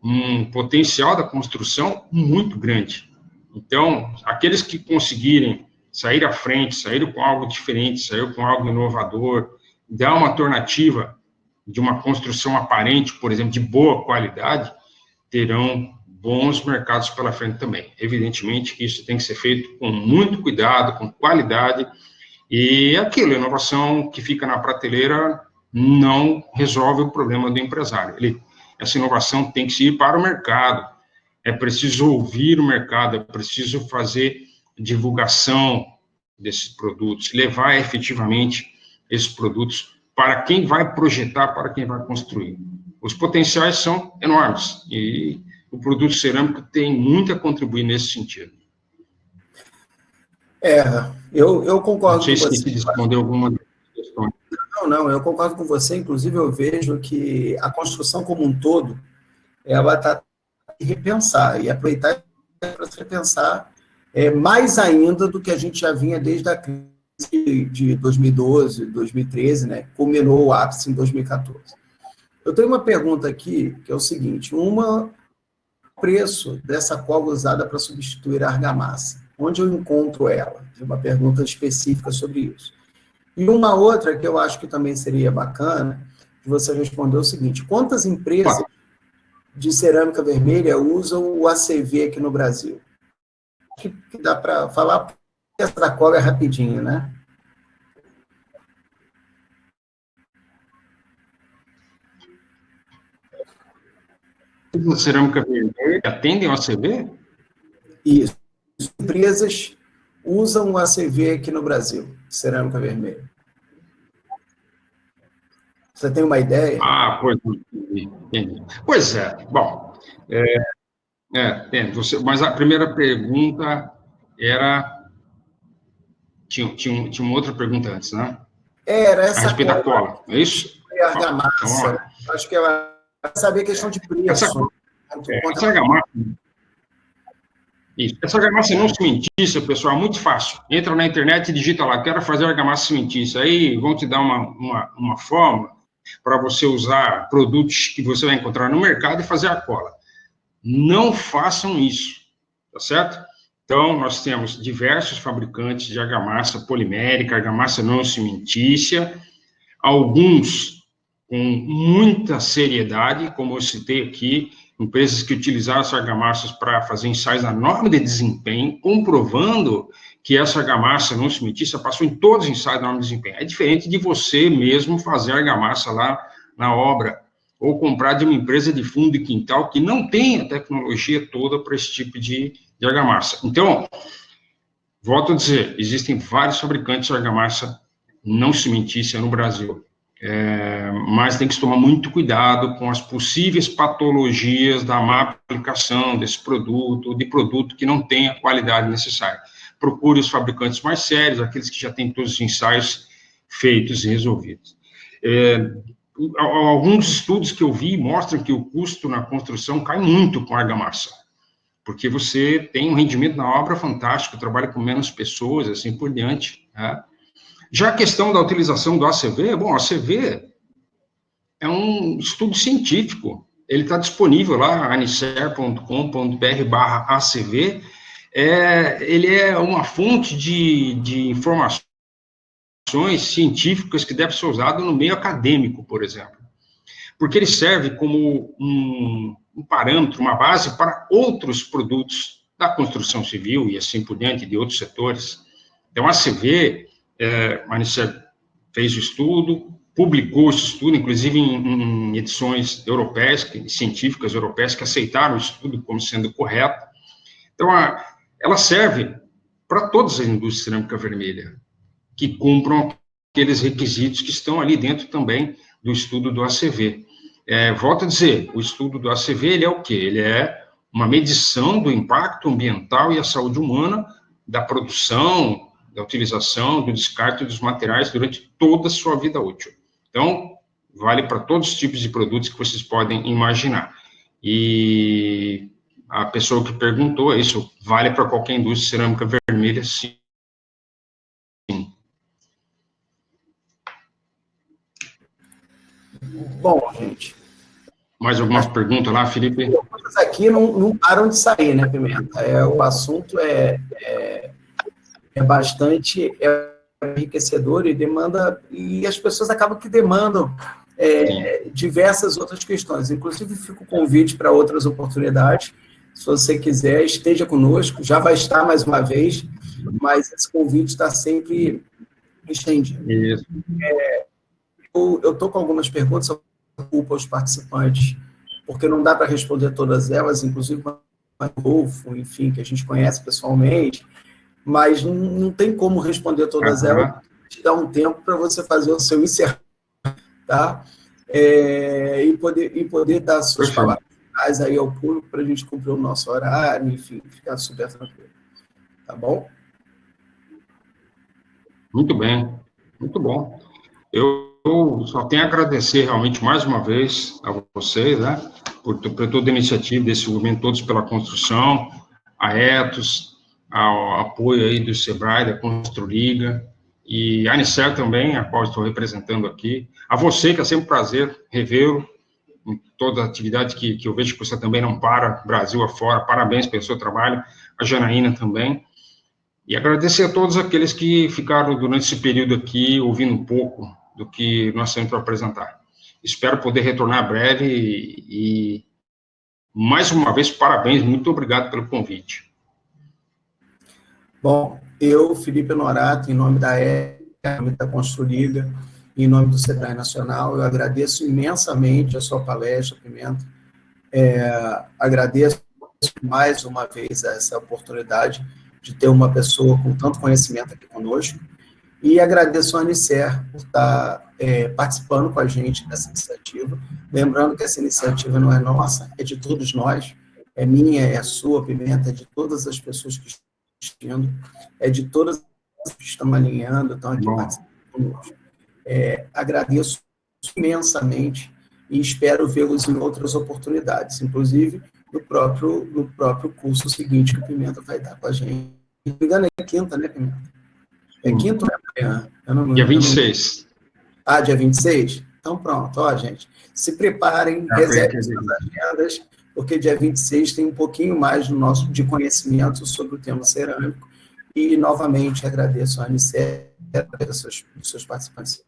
um potencial da construção muito grande. Então, aqueles que conseguirem sair à frente, sair com algo diferente, sair com algo inovador, dar uma alternativa de uma construção aparente, por exemplo, de boa qualidade, terão bons mercados pela frente também. Evidentemente que isso tem que ser feito com muito cuidado, com qualidade, E aquilo, a inovação que fica na prateleira não resolve o problema do empresário. Essa inovação tem que ir para o mercado, é preciso ouvir o mercado, é preciso fazer divulgação desses produtos, levar efetivamente esses produtos para quem vai projetar, para quem vai construir. Os potenciais são enormes, e o produto cerâmico tem muito a contribuir nesse sentido. Eu concordo com você. Não sei se você respondeu alguma questão. Não, eu concordo com você. Inclusive, eu vejo que a construção como um todo, ela está a repensar, e aproveitar para se repensar mais ainda do que a gente já vinha desde a crise de 2012, 2013, né? Culminou o ápice em 2014. Eu tenho uma pergunta aqui, que é o seguinte: o preço dessa cola usada para substituir a argamassa, onde eu encontro ela? Tem uma pergunta específica sobre isso. E uma outra que eu acho que também seria bacana de você responder o seguinte: quantas empresas de cerâmica vermelha usam o ACV aqui no Brasil? Que dá para falar, porque essa da cola é rapidinho, né? A cerâmica vermelha atendem ao ACV? Isso. As empresas usam o ACV aqui no Brasil, cerâmica vermelha. Você tem uma ideia? Entendi. Pois é. Bom, mas a primeira pergunta era... Tinha uma outra pergunta antes, né? Era essa. A respeito da cola, é isso? A argamassa. Então, acho que ela vai saber a questão de preço. Essa argamassa... Isso. Essa argamassa não cimentícia, pessoal, é muito fácil. Entra na internet e digita lá, quero fazer argamassa cimentícia. Aí vão te dar uma fórmula para você usar produtos que você vai encontrar no mercado e fazer a cola. Não façam isso, tá certo? Então, nós temos diversos fabricantes de argamassa polimérica, argamassa não cimentícia, alguns com muita seriedade, como eu citei aqui, empresas que utilizaram essas argamassas para fazer ensaios na norma de desempenho, comprovando que essa argamassa não cimentícia passou em todos os ensaios da norma de desempenho. É diferente de você mesmo fazer argamassa lá na obra, ou comprar de uma empresa de fundo de quintal que não tem a tecnologia toda para esse tipo de argamassa. Então, volto a dizer, existem vários fabricantes de argamassa não cimentícia no Brasil. Mas tem que tomar muito cuidado com as possíveis patologias da má aplicação desse produto, ou de produto que não tem a qualidade necessária. Procure os fabricantes mais sérios, aqueles que já têm todos os ensaios feitos e resolvidos. Alguns estudos que eu vi mostram que o custo na construção cai muito com a argamassa, porque você tem um rendimento na obra fantástico, trabalha com menos pessoas, assim por diante, né? Já a questão da utilização do ACV, bom, o ACV é um estudo científico, ele está disponível lá, anicer.com.br/ACV, ele é uma fonte de informações científicas que deve ser usado no meio acadêmico, por exemplo, porque ele serve como um parâmetro, uma base para outros produtos da construção civil e assim por diante, de outros setores. Então, a ACV... a Anicer fez o estudo, publicou esse estudo, inclusive em edições europeias, científicas europeias, que aceitaram o estudo como sendo correto. Então, ela serve para todas as indústrias de cerâmica vermelha, que cumpram aqueles requisitos que estão ali dentro também do estudo do ACV. Volto a dizer, o estudo do ACV, ele é o quê? Ele é uma medição do impacto ambiental e a saúde humana da produção, da utilização, do descarte dos materiais durante toda a sua vida útil. Então, vale para todos os tipos de produtos que vocês podem imaginar. E a pessoa que perguntou, isso vale para qualquer indústria de cerâmica vermelha, sim. Bom, gente. Mais algumas perguntas lá, Felipe? As perguntas aqui não param de sair, né, Pimenta? O assunto é bastante enriquecedor e demanda, e as pessoas acabam que demandam diversas outras questões. Inclusive, fica o convite para outras oportunidades. Se você quiser, esteja conosco, já vai estar mais uma vez, mas esse convite está sempre entendi. Isso. Eu estou com algumas perguntas, eu culpo aos participantes, porque não dá para responder todas elas, inclusive o Rodolfo, enfim, que a gente conhece pessoalmente, mas não tem como responder todas elas, te dar um tempo para você fazer o seu encerramento, tá? E poder dar suas palavras finais aí ao público para a gente cumprir o nosso horário, enfim, ficar super tranquilo. Tá bom? Muito bem, muito bom. Eu só tenho a agradecer realmente mais uma vez a vocês, né, por toda a iniciativa desse movimento Todos pela Construção, a Ethos, ao apoio aí do SEBRAE, da Construliga, e a Anicer também, a qual estou representando aqui, a você, que é sempre um prazer revê-lo, em toda a atividade que eu vejo que você também não para, Brasil afora, parabéns pelo seu trabalho, a Janaína também, e agradecer a todos aqueles que ficaram durante esse período aqui, ouvindo um pouco do que nós temos para apresentar. Espero poder retornar breve e mais uma vez, parabéns, muito obrigado pelo convite. Bom, eu, Felipe Honorato, em nome da da Construliga, em nome do SEBRAE Nacional, eu agradeço imensamente a sua palestra, Pimenta. Agradeço mais uma vez essa oportunidade de ter uma pessoa com tanto conhecimento aqui conosco, e agradeço a Anicer por estar participando com a gente dessa iniciativa. Lembrando que essa iniciativa não é nossa, é de todos nós, é minha, é sua, Pimenta, é de todas as pessoas que estão assistindo, é de todas as que estão alinhando, estão aqui participando conosco. Agradeço imensamente e espero vê-los em outras oportunidades, inclusive no próprio curso seguinte que o Pimenta vai dar com a gente. Se não me engano, é quinta, né, Pimenta? É quinta ou é amanhã? Dia 26. Dia 26? Então, pronto, ó, gente. Se preparem, reservem suas agendas, porque dia 26 tem um pouquinho mais de conhecimento sobre o tema cerâmico. E, novamente, agradeço a Anicer pelos seus participantes.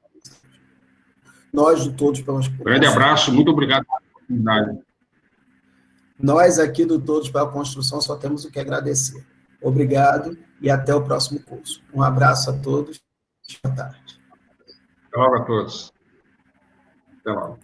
Nós, todos, pelas... Grande abraço, muito obrigado pela oportunidade. Nós, aqui do Todos pela Construção, só temos o que agradecer. Obrigado e até o próximo curso. Um abraço a todos. Boa tarde. Até logo a todos. Até logo.